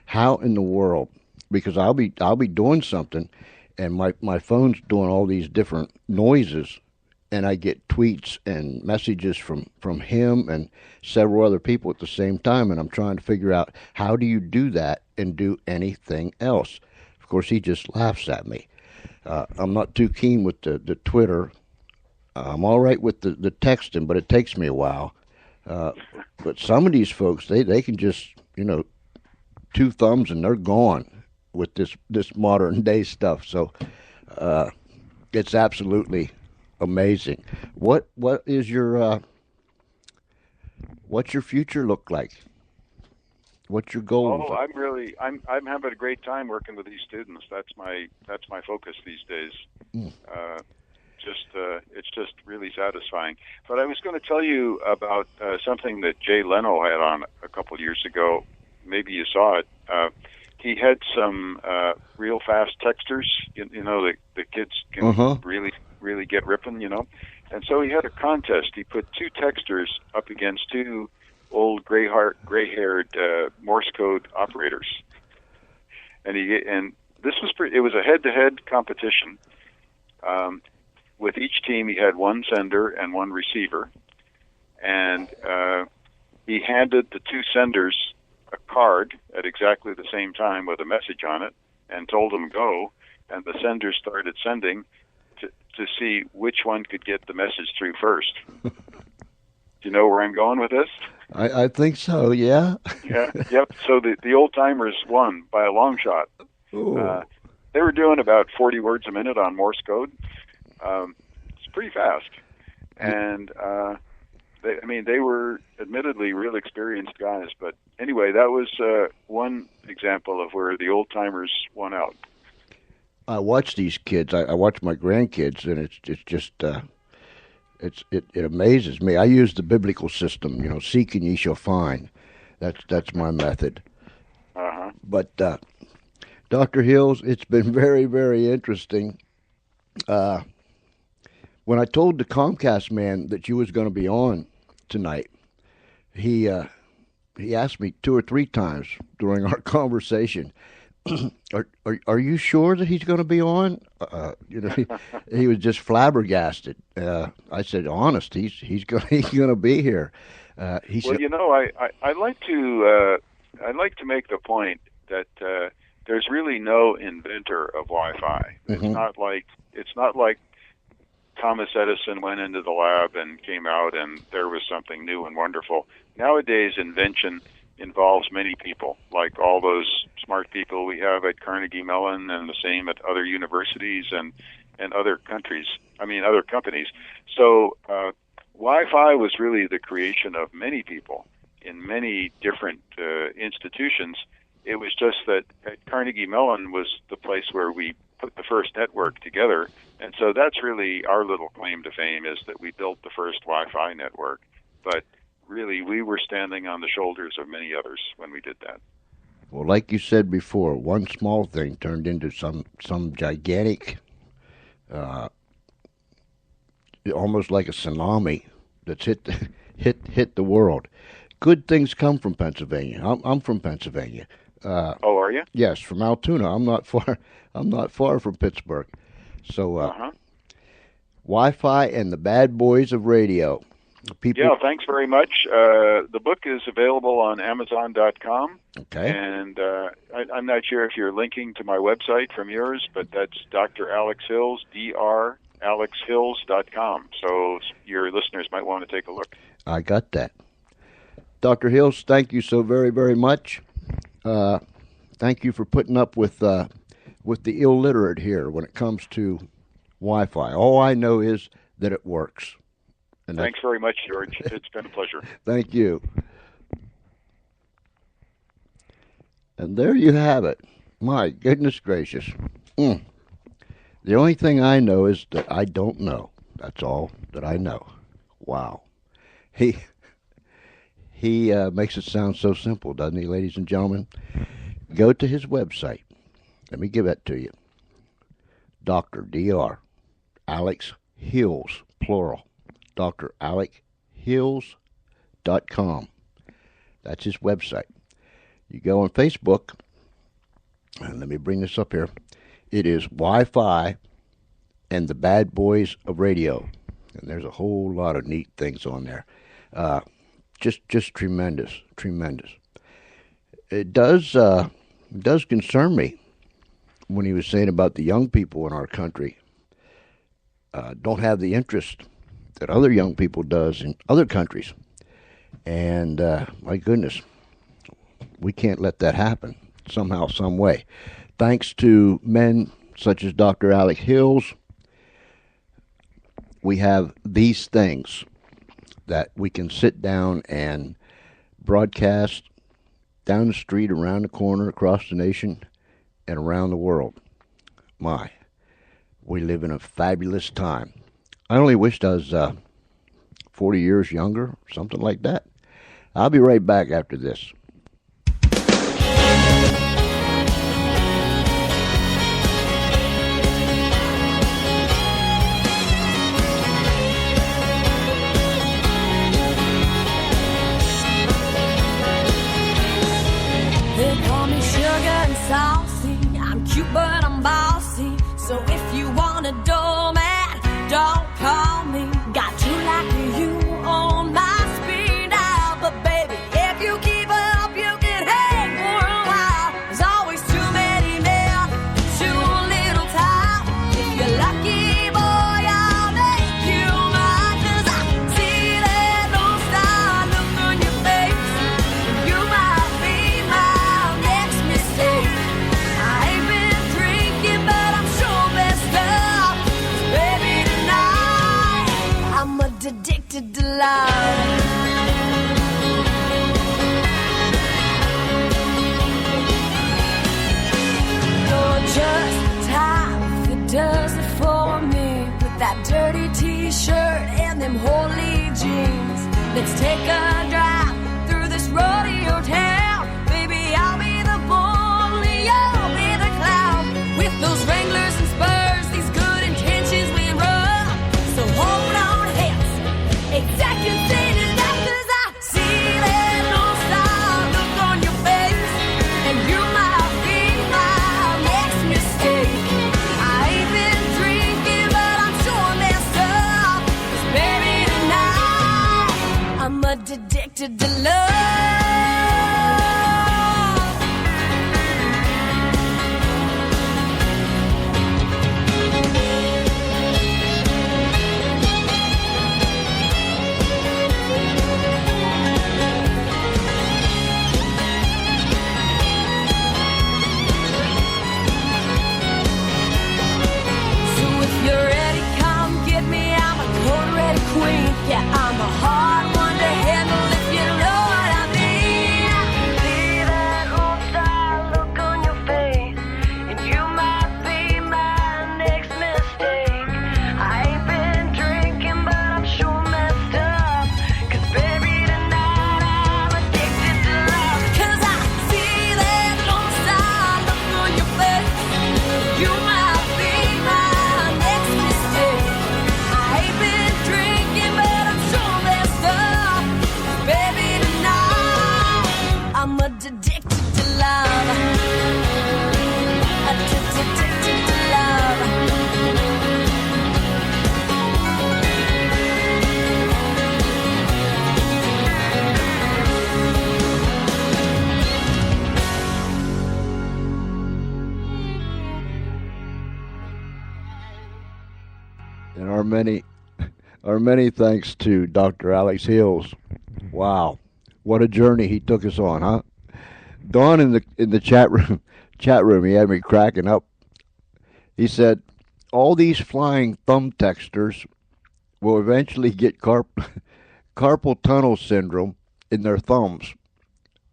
how in the world, because I'll be doing something and my phone's doing all these different noises and I get tweets and messages from him and several other people at the same time, and I'm trying to figure out how do you do that and do anything else. Of course, he just laughs at me. I'm not too keen with the Twitter. I'm all right with the texting, but it takes me a while. But some of these folks, they can just, two thumbs and they're gone with this modern day stuff. So it's absolutely amazing. What is your what's your future look like? What's your goal? Oh, I'm having a great time working with these students. That's my focus these days. It's just really satisfying. But I was going to tell you about something that Jay Leno had on a couple of years ago. Maybe you saw it. He had some real fast texters. The kids can really get ripping. And so he had a contest. He put two texters up against two old gray-haired Morse code operators, and this was it was a head-to-head competition. With each team, he had one sender and one receiver, and he handed the two senders a card at exactly the same time with a message on it, and told them go. And the senders started sending to see which one could get the message through first. Do you know where I'm going with this? I think so, yeah. Yeah, yep. So the old timers won by a long shot. They were doing about 40 words a minute on Morse code. It's pretty fast. And they were admittedly real experienced guys. But anyway, that was one example of where the old timers won out. I watch these kids. I watch my grandkids, and it's just it amazes me. I use the biblical system, seek and ye shall find. That's my method. But Dr. Hills, it's been very, very interesting. When I told the Comcast man that you was going to be on tonight, he asked me 2 or 3 times during our conversation, Are you sure that he's going to be on? He was just flabbergasted. I said, honest, he's going to be here. He said, I'd like to make the point that there's really no inventor of Wi-Fi. It's not like Thomas Edison went into the lab and came out and there was something new and wonderful. Nowadays, invention involves many people, like all those smart people we have at Carnegie Mellon and the same at other universities and other countries. Other companies. So Wi-Fi was really the creation of many people in many different institutions. It was just that at Carnegie Mellon was the place where we put the first network together. And so that's really our little claim to fame, is that we built the first Wi-Fi network. But really, we were standing on the shoulders of many others when we did that. Well, like you said before, one small thing turned into some gigantic, almost like a tsunami that's hit hit the world. Good things come from Pennsylvania. I'm from Pennsylvania. Oh, are you? Yes, from Altoona. I'm not far. I'm not far from Pittsburgh. So, Wi-Fi and the Bad Boys of Radio. People. Yeah, thanks very much. The book is available on Amazon.com. Okay. And I'm not sure if you're linking to my website from yours, but that's Dr. Alex Hills, dralexhills.com. So your listeners might want to take a look. I got that. Dr. Hills, thank you so very, very much. Thank you for putting up with the illiterate here when it comes to Wi-Fi. All I know is that it works. And thanks very much, George. It's been a pleasure. Thank you. And there you have it. My goodness gracious. The only thing I know is that I don't know. That's all that I know. Wow. He makes it sound so simple, doesn't he, ladies and gentlemen? Go to his website. Let me give that to you. Dr. Alex Hills, plural. dralexhills.com. That's his website. You go on Facebook, and let me bring this up here. It is Wi-Fi and the Bad Boys of Radio. And there's a whole lot of neat things on there. Just tremendous. It does concern me when he was saying about the young people in our country don't have the interest that other young people does in other countries. And my goodness, we can't let that happen somehow, some way. Thanks to men such as Dr. Alex Hills, we have these things that we can sit down and broadcast down the street, around the corner, across the nation, and around the world. My, we live in a fabulous time. I only wished I was 40 years younger, something like that. I'll be right back after this. They call me sugar and saucy. I'm cute, but I'm bossy. So if you want a doormat, don't call me. Got you like you on my speed dial. But baby, if you keep up, you can hang for a while. There's always too many men, too little time. If you're lucky, boy, I'll make you mine. 'Cause I see that Lone Star look on your face. You might be my next mistake. I ain't been drinking, but I'm sure messed up. 'Cause baby, tonight I'm addicted to love. You're just time if it does it for me. With that dirty t-shirt and them holy jeans. Let's take a drive through this rodeo town. Baby, I'll be the bull, you'll be the clown. With those Wranglers and Spurs, these good intentions we run. So hold on, hands, exactly saying is that. 'Cause I see that Lone Star look on your face. And you might be my next mistake. I ain't been drinking, but I'm sure messed up. 'Cause baby, tonight I'm addicted to love. And our many thanks to Dr. Alex Hills. Wow, what a journey he took us on, huh? Don in the chat room, he had me cracking up. He said, all these flying thumb texters will eventually get carpal tunnel syndrome in their thumbs,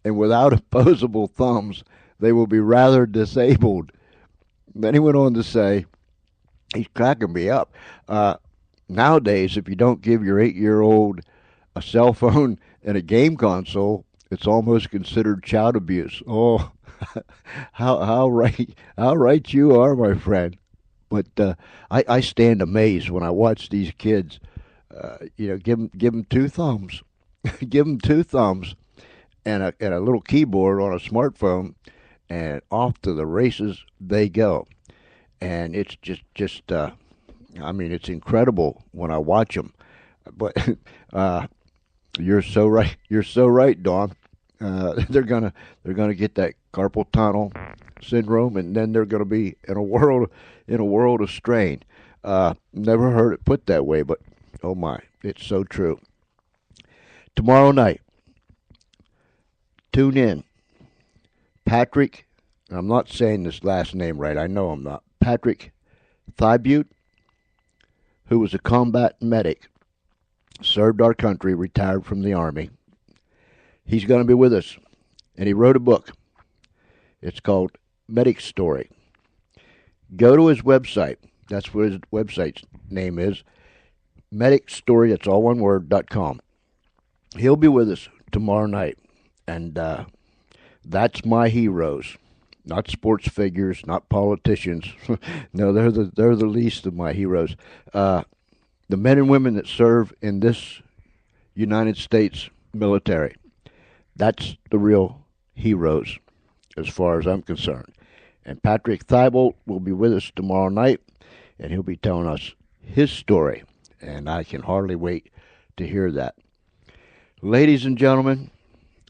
and without opposable thumbs, they will be rather disabled. Then he went on to say, he's cracking me up. Nowadays, if you don't give your 8-year-old a cell phone and a game console, it's almost considered child abuse. Oh, how right you are, my friend. But I stand amazed when I watch these kids. Give them two thumbs, give them two thumbs, and a little keyboard on a smartphone, and off to the races they go. And it's just it's incredible when I watch them. But you're so right. You're so right, Dawn. They're gonna get that carpal tunnel syndrome, and then they're gonna be in a world of strain. Never heard it put that way, but oh my, it's so true. Tomorrow night, tune in. Patrick, I'm not saying this last name right. I know I'm not. Patrick Thibault, who was a combat medic, served our country, retired from the Army. He's going to be with us, and he wrote a book. It's called Medic Story. Go to his website. That's what his website's name is. Medic Story, that's all one word, .com. He'll be with us tomorrow night, and that's my heroes. Not sports figures, not politicians. No, they're the least of my heroes. The men and women that serve in this United States military. That's the real heroes, as far as I'm concerned. And Patrick Thibault will be with us tomorrow night, and he'll be telling us his story. And I can hardly wait to hear that. Ladies and gentlemen,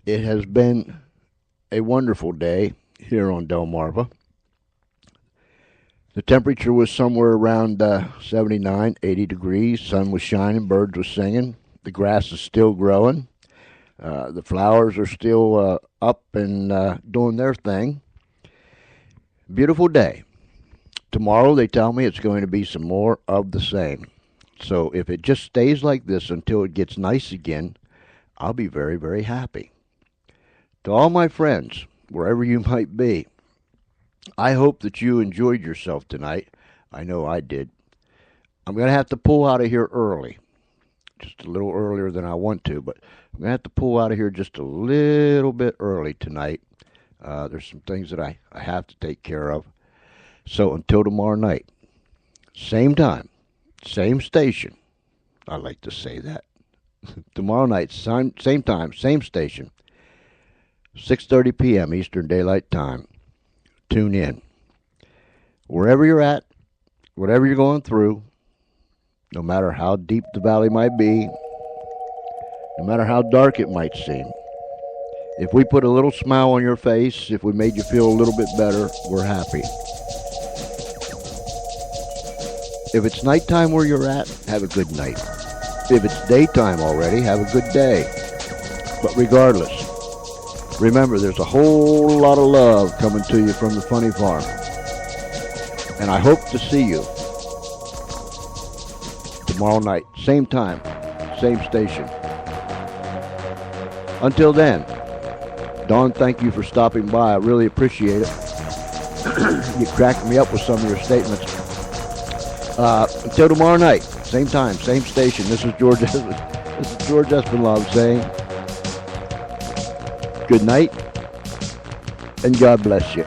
it has been a wonderful day here on Delmarva. The temperature was somewhere around 79, 80 degrees. Sun was shining, birds were singing. The grass is still growing. The flowers are still up and doing their thing. Beautiful day. Tomorrow they tell me it's going to be some more of the same. So if it just stays like this until it gets nice again, I'll be very, very happy. To all my friends, wherever you might be, I hope that you enjoyed yourself tonight. I know I did. I'm going to have to pull out of here early. Just a little earlier than I want to, but I'm going to have to pull out of here just a little bit early tonight. There's some things that I have to take care of. So until tomorrow night, same time, same station. I like to say that. Tomorrow night, same time, same station. 6:30 p.m. Eastern Daylight Time. Tune in. Wherever you're at, whatever you're going through, no matter how deep the valley might be, no matter how dark it might seem, if we put a little smile on your face, if we made you feel a little bit better, we're happy. If it's nighttime where you're at, have a good night. If it's daytime already, have a good day. But regardless, remember, there's a whole lot of love coming to you from the Funny Farm. And I hope to see you tomorrow night, same time, same station. Until then, Dawn, thank you for stopping by. I really appreciate it. You cracked me up with some of your statements. Until tomorrow night, same time, same station. This is George Espinlove saying good night, and God bless you.